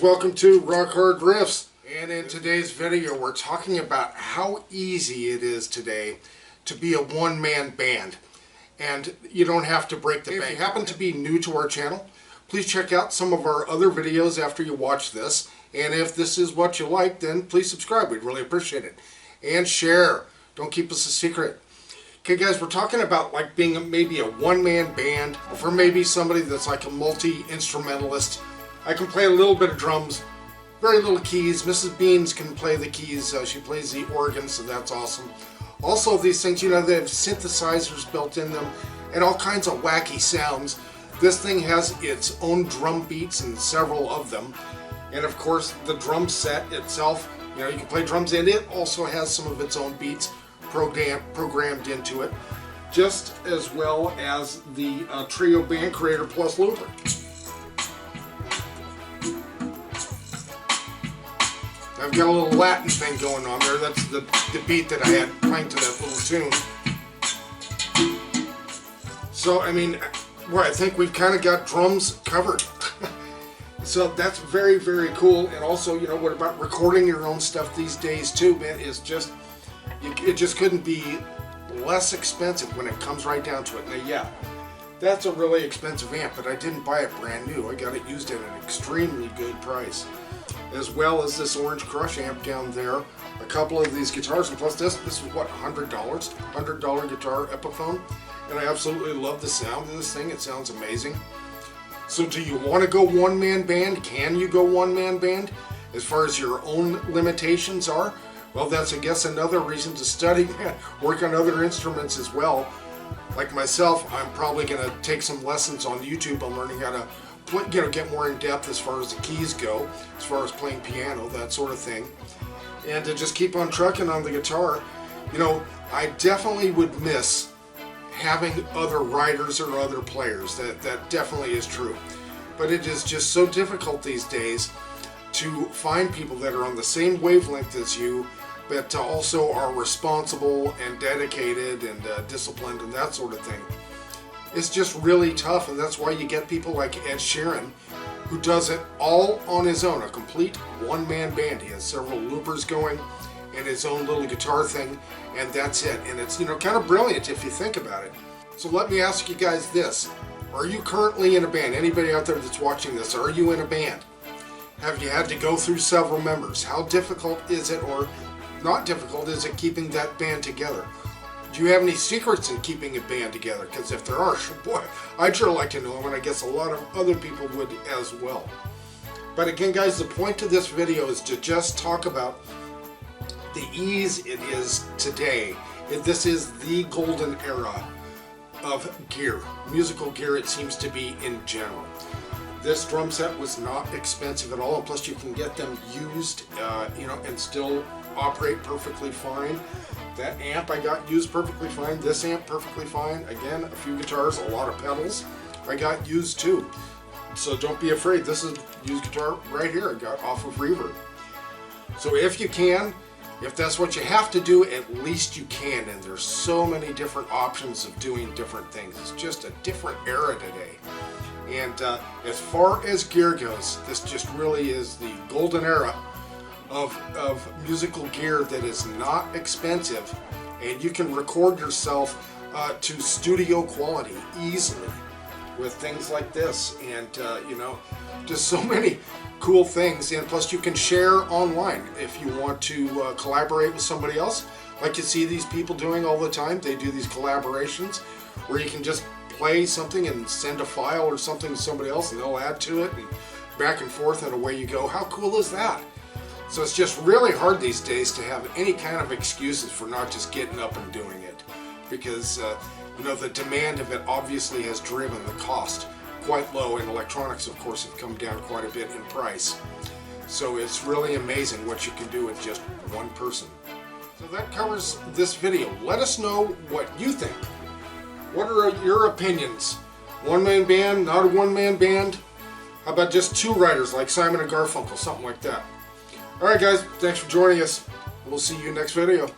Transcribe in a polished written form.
welcome to Rock Hard Riffs. And in today's video we're talking about how easy it is today to be a one-man band. And you don't have to break the bank. If you happen to be new to our channel, please check out some of our other videos after you watch this. And if this is what you like, then please subscribe. We'd really appreciate it. And share. Don't keep us a secret. Okay guys, we're talking about like being maybe a one-man band, or for maybe somebody that's like a multi-instrumentalist. I can play a little bit of drums, very little keys. Mrs. Beans can play the keys. She plays the organ, so that's awesome. Also, these things, you know, they have synthesizers built in them and all kinds of wacky sounds. This thing has its own drum beats and several of them. And of course, the drum set itself, you know, you can play drums and it also has some of its own beats programmed into it, just as well as the Trio Band Creator Plus Looper. I've got a little Latin thing going on there. That's the beat that I had playing to that little tune. So, I mean, well, I think we've kind of got drums covered. So that's very, very cool. And also, you know, what about recording your own stuff these days too, man, is just, it just couldn't be less expensive when it comes right down to it. Now, yeah, that's a really expensive amp, but I didn't buy it brand new. I got it used at an extremely good price. As well as this Orange Crush amp down there, a couple of these guitars, and plus this was what, $100? $100 guitar Epiphone, and I absolutely love the sound of this thing. It sounds amazing. So do you want to go one-man band? Can you go one-man band? As far as your own limitations are? Well, that's, I guess, another reason to study, work on other instruments as well. Like myself, I'm probably going to take some lessons on YouTube on learning how to get more in depth as far as the keys go, as far as playing piano, that sort of thing. And to just keep on trucking on the guitar, you know, I definitely would miss having other writers or other players. That definitely is true. But it is just so difficult these days to find people that are on the same wavelength as you, but also are responsible and dedicated and disciplined and that sort of thing. It's just really tough, and that's why you get people like Ed Sheeran, who does it all on his own, a complete one-man band. He has several loopers going and his own little guitar thing, and that's it. And it's, you know, kind of brilliant if you think about it. So let me ask you guys this. Are you currently in a band? Anybody out there that's watching this, are you in a band? Have you had to go through several members? How difficult is it, or not difficult, is it keeping that band together? Do you have any secrets in keeping a band together? Because if there are, boy, I'd sure like to know them, and I guess a lot of other people would as well. But again, guys, the point of this video is to just talk about the ease it is today. This is the golden era of gear, musical gear, it seems to be in general. This drum set was not expensive at all, and plus you can get them used, you know, and still operate perfectly fine. That amp I got used perfectly fine. This amp perfectly fine. Again, a few guitars, a lot of pedals I got used too. So don't be afraid. This is a used guitar right here I got off of Reverb. So if you can, if that's what you have to do, at least you can. And there's so many different options of doing different things. It's just a different era today. And as far as gear goes, this just really is the golden era of musical gear that is not expensive, and you can record yourself to studio quality easily with things like this, and you know, just so many cool things. And plus you can share online if you want to collaborate with somebody else, like you see these people doing all the time. They do these collaborations where you can just play something and send a file or something to somebody else, and they'll add to it, and back and forth, and away you go. How cool is that? So it's just really hard these days to have any kind of excuses for not just getting up and doing it, because you know, the demand of it obviously has driven the cost quite low, and electronics of course have come down quite a bit in price. So it's really amazing what you can do with just one person. So that covers this video. Let us know what you think. What are your opinions? One-man band, not a one-man band? How about just two writers like Simon and Garfunkel, something like that? Alright guys, thanks for joining us. We'll see you next video.